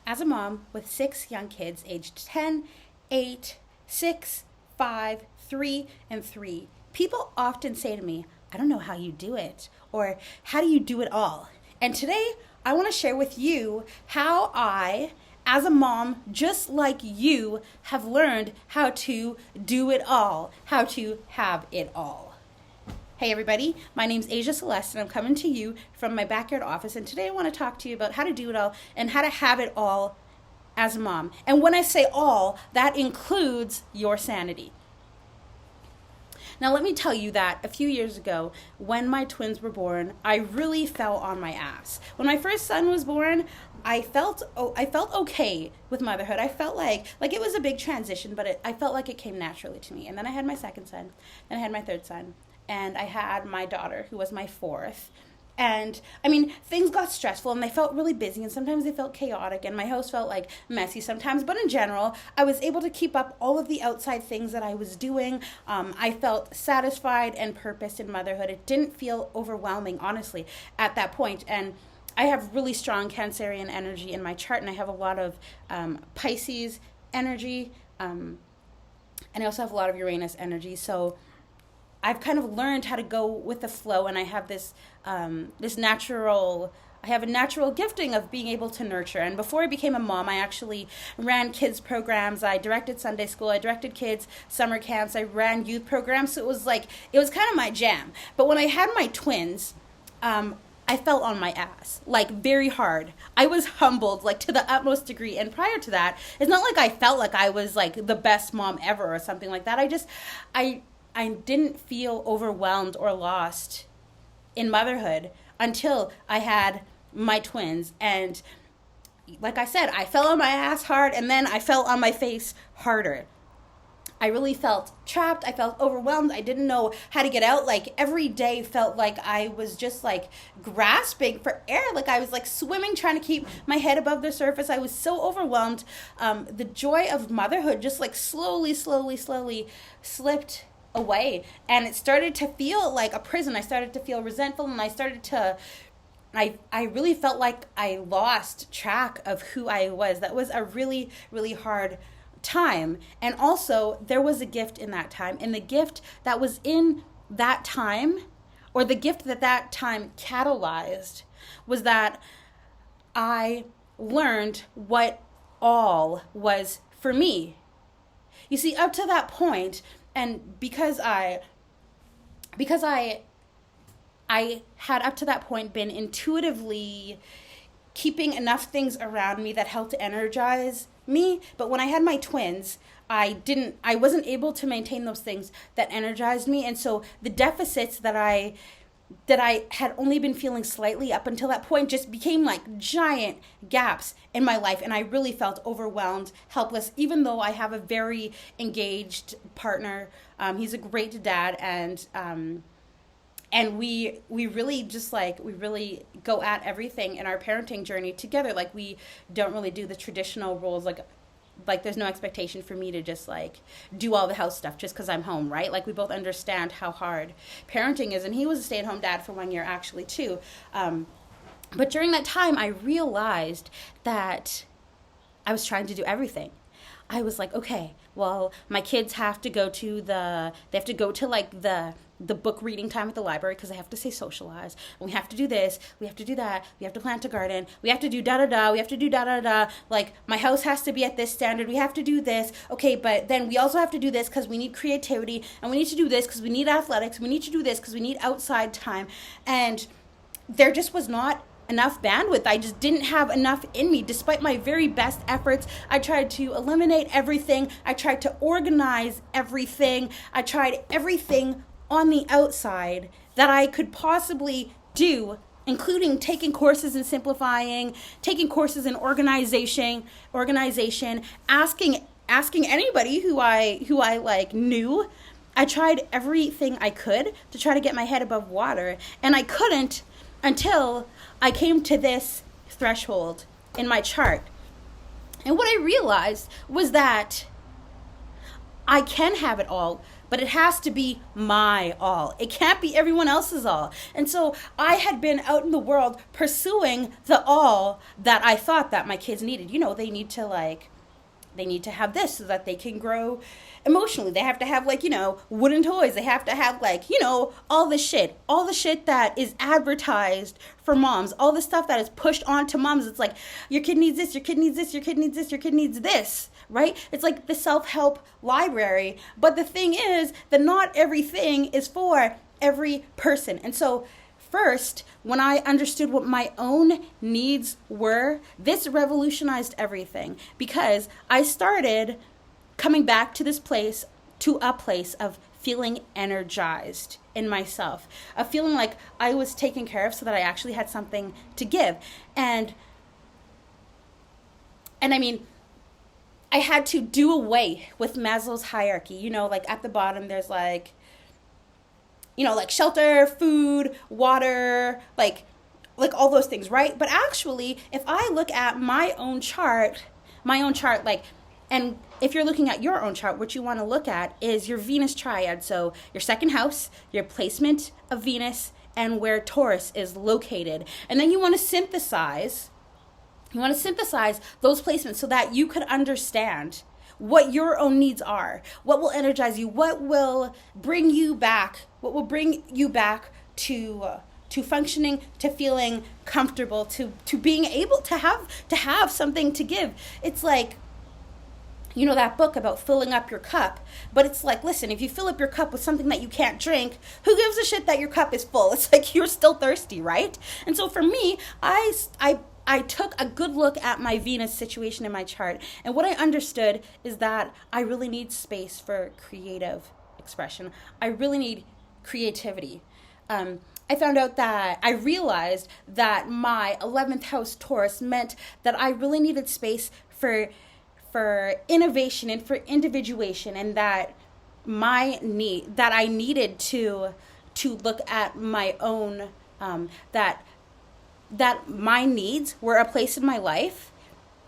As a mom with 6 young kids aged 10, 8, 6, 5, 3, and 3, people often say to me, I don't know how you do it, or how do you do it all? And today, I want to share with you how I, as a mom, just like you, have learned how to do it all, how to have it all. Hey everybody, my name's Asia Celeste and I'm coming to you from my backyard office, and today I want to talk to you about how to do it all and how to have it all as a mom. And when I say all, that includes your sanity. Now let me tell you that a few years ago, when my twins were born, I really fell on my ass. When my first son was born, I felt okay with motherhood. I felt like it was a big transition, but I felt like it came naturally to me. And then I had my second son, then I had my third son, and I had my daughter, who was my fourth. And I mean, things got stressful and they felt really busy, and sometimes they felt chaotic, and my house felt like messy sometimes. But in general, I was able to keep up all of the outside things that I was doing. I felt satisfied and purposed in motherhood. It didn't feel overwhelming, honestly, at that point. And I have really strong Cancerian energy in my chart, and I have a lot of Pisces energy, and I also have a lot of Uranus energy. So I've kind of learned how to go with the flow, and I have this natural gifting of being able to nurture. And before I became a mom, I actually ran kids programs. I directed Sunday school. I directed kids summer camps. I ran youth programs. So it was kind of my jam. But when I had my twins, I fell on my ass, very hard. I was humbled, to the utmost degree. And prior to that, it's not like I felt like I was the best mom ever or something like that. I didn't feel overwhelmed or lost in motherhood until I had my twins. And like I said, I fell on my ass hard, and then I fell on my face harder. I really felt trapped. I felt overwhelmed. I didn't know how to get out. Every day felt like I was just grasping for air. I was swimming, trying to keep my head above the surface. I was so overwhelmed. The joy of motherhood just slowly slipped away, and it started to feel like a prison. I started to feel resentful, and I really felt like I lost track of who I was. That was a really, really hard time. And also, there was a gift in that time, and the gift that was in that time, or the gift that time catalyzed, was that I learned what all was for me. You see, up to that point, and because I had up to that point been intuitively keeping enough things around me that helped energize me, but when I had my twins, I wasn't able to maintain those things that energized me. And so the deficits that I had only been feeling slightly up until that point just became giant gaps in my life. And I really felt overwhelmed, helpless, even though I have a very engaged partner. He's a great dad, and we really we really go at everything in our parenting journey together. We don't really do the traditional roles, there's no expectation for me to just do all the house stuff just because I'm home, right? We both understand how hard parenting is, and he was a stay-at-home dad for 1 year actually too. But during that time, I realized that I was trying to do everything. I was okay, well, my kids have to go to the book reading time at the library because I have to stay socialized. And we have to do this, we have to do that, we have to plant a garden, we have to do da-da-da, we have to do da-da-da. My house has to be at this standard, we have to do this. Okay, but then we also have to do this because we need creativity, and we need to do this because we need athletics, we need to do this because we need outside time. And there just was not enough bandwidth. I just didn't have enough in me. Despite my very best efforts, I tried to eliminate everything. I tried to organize everything. I tried everything on the outside that I could possibly do, including taking courses in simplifying, taking courses in organization, asking anybody who I knew. I tried everything I could to try to get my head above water, and I couldn't until I came to this threshold in my chart. And what I realized was that I can have it all, but it has to be my all. It can't be everyone else's all. And so I had been out in the world pursuing the all that I thought that my kids needed. They need to have this so that they can grow emotionally. They have to have wooden toys. They have to have all the shit that is advertised for moms, all the stuff that is pushed onto moms. It's like, your kid needs this, your kid needs this, your kid needs this, your kid needs this, right? It's like the self-help library. But the thing is that not everything is for every person. And so first, when I understood what my own needs were, this revolutionized everything, because I started coming back to a place of feeling energized in myself, of feeling like I was taken care of so that I actually had something to give. And I mean, I had to do away with Maslow's hierarchy. At the bottom, there's shelter, food, water, like all those things, right? But actually, if I look at my own chart, and if you're looking at your own chart, what you want to look at is your Venus triad. So your second house, your placement of Venus, and where Taurus is located. And then you want to synthesize those placements so that you could understand what your own needs are, what will energize you, what will bring you back to functioning, to feeling comfortable, to being able to have something to give. It's like, that book about filling up your cup, but it's like, listen, if you fill up your cup with something that you can't drink, who gives a shit that your cup is full? It's like, you're still thirsty, right? And so for me, I took a good look at my Venus situation in my chart, and what I understood is that I really need space for creative expression. I really need creativity. I realized that my 11th house Taurus meant that I really needed space for innovation and for individuation, and that I needed to look at my own, that my needs were a place in my life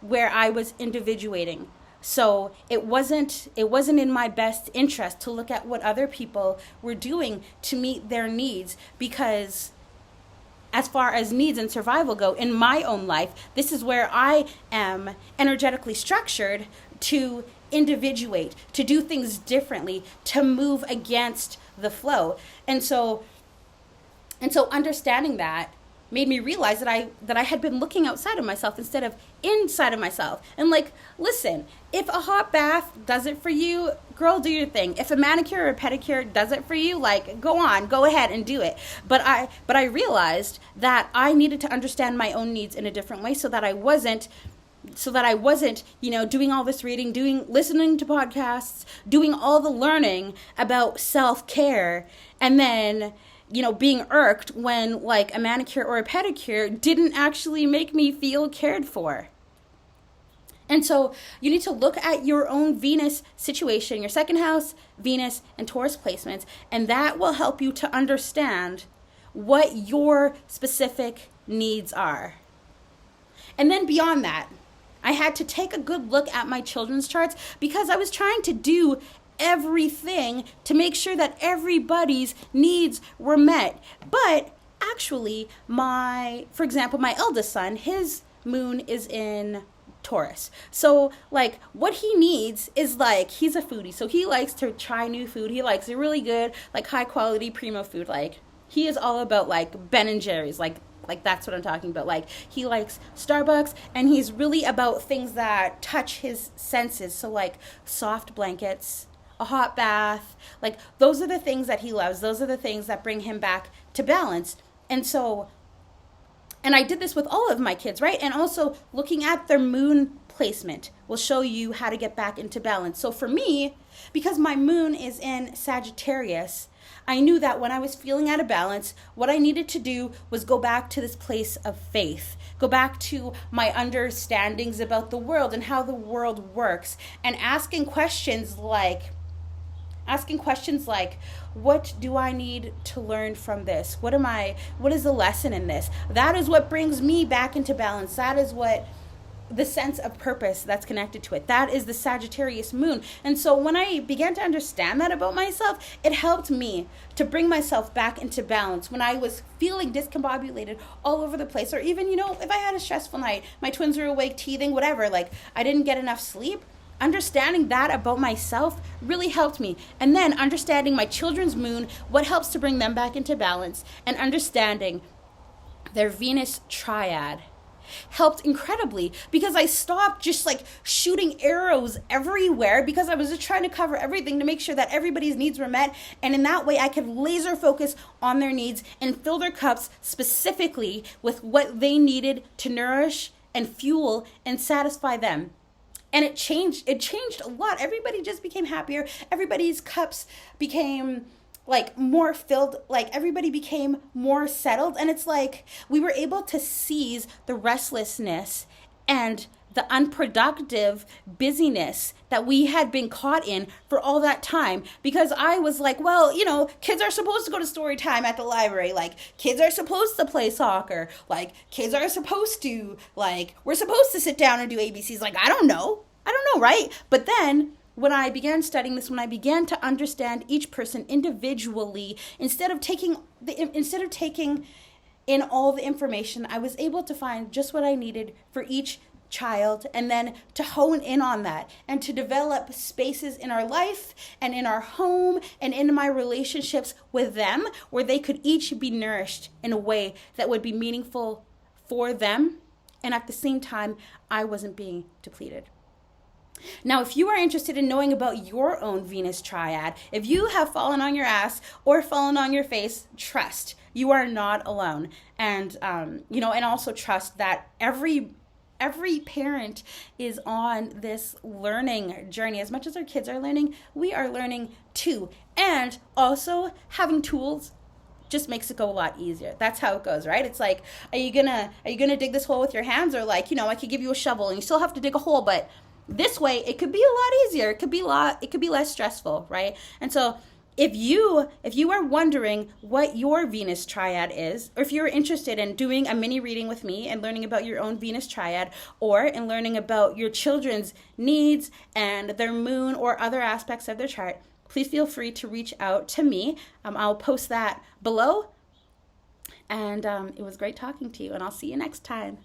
where I was individuating. So it wasn't in my best interest to look at what other people were doing to meet their needs, because as far as needs and survival go in my own life, this is where I am energetically structured to individuate, to do things differently, to move against the flow. And so understanding that made me realize that I had been looking outside of myself instead of inside of myself. And listen, if a hot bath does it for you, girl, do your thing. If a manicure or a pedicure does it for you, go ahead and do it. But I realized that I needed to understand my own needs in a different way, so that I wasn't doing all this reading, listening to podcasts, doing all the learning about self-care, and then being irked when a manicure or a pedicure didn't actually make me feel cared for. And so you need to look at your own Venus situation, your second house, Venus, and Taurus placements, and that will help you to understand what your specific needs are. And then beyond that, I had to take a good look at my children's charts, because I was trying to do everything to make sure that everybody's needs were met. But actually, for example, my eldest son, his moon is in Taurus. So what he needs is he's a foodie. So he likes to try new food. He likes really good, high quality primo food. He is all about Ben and Jerry's, that's what I'm talking about. He likes Starbucks, and he's really about things that touch his senses. So soft blankets, a hot bath, those are the things that he loves. Those are the things that bring him back to balance. And I did this with all of my kids, right? And also looking at their moon placement will show you how to get back into balance. So for me, because my moon is in Sagittarius, I knew that when I was feeling out of balance, what I needed to do was go back to this place of faith, go back to my understandings about the world and how the world works, and asking questions like, what do I need to learn from this? What is the lesson in this? That is what brings me back into balance. That is what the sense of purpose that's connected to it. That is the Sagittarius moon. And so when I began to understand that about myself, it helped me to bring myself back into balance when I was feeling discombobulated all over the place. Or even, if I had a stressful night, my twins were awake, teething, whatever, like I didn't get enough sleep. Understanding that about myself really helped me. And then understanding my children's moon, what helps to bring them back into balance, and understanding their Venus triad helped incredibly, because I stopped just like shooting arrows everywhere, because I was just trying to cover everything to make sure that everybody's needs were met. And in that way I could laser focus on their needs and fill their cups specifically with what they needed to nourish and fuel and satisfy them. And it changed a lot. Everybody just became happier. Everybody's cups became like more filled, like everybody became more settled. And it's like we were able to seize the restlessness and the unproductive busyness that we had been caught in for all that time. Because I was like, well, kids are supposed to go to story time at the library. Like, kids are supposed to play soccer. Like, kids are supposed to, like, we're supposed to sit down and do ABCs. Like, I don't know, right? But then when I began studying this, when I began to understand each person individually, instead of taking in all the information, I was able to find just what I needed for each child, and then to hone in on that and to develop spaces in our life and in our home and in my relationships with them where they could each be nourished in a way that would be meaningful for them, and at the same time I wasn't being depleted. Now, if you are interested in knowing about your own Venus triad, if you have fallen on your ass or fallen on your face, trust you are not alone. And, and also trust that every parent is on this learning journey. As much as our kids are learning, we are learning too. And also having tools just makes it go a lot easier. That's how it goes, right? It's like, are you gonna dig this hole with your hands? Or like, I could give you a shovel and you still have to dig a hole, but this way it could be a lot easier. It could be less stressful, right? And so if you are wondering what your Venus triad is, or if you're interested in doing a mini reading with me and learning about your own Venus triad, or in learning about your children's needs and their moon or other aspects of their chart, please feel free to reach out to me. I'll post that below. And it was great talking to you, and I'll see you next time.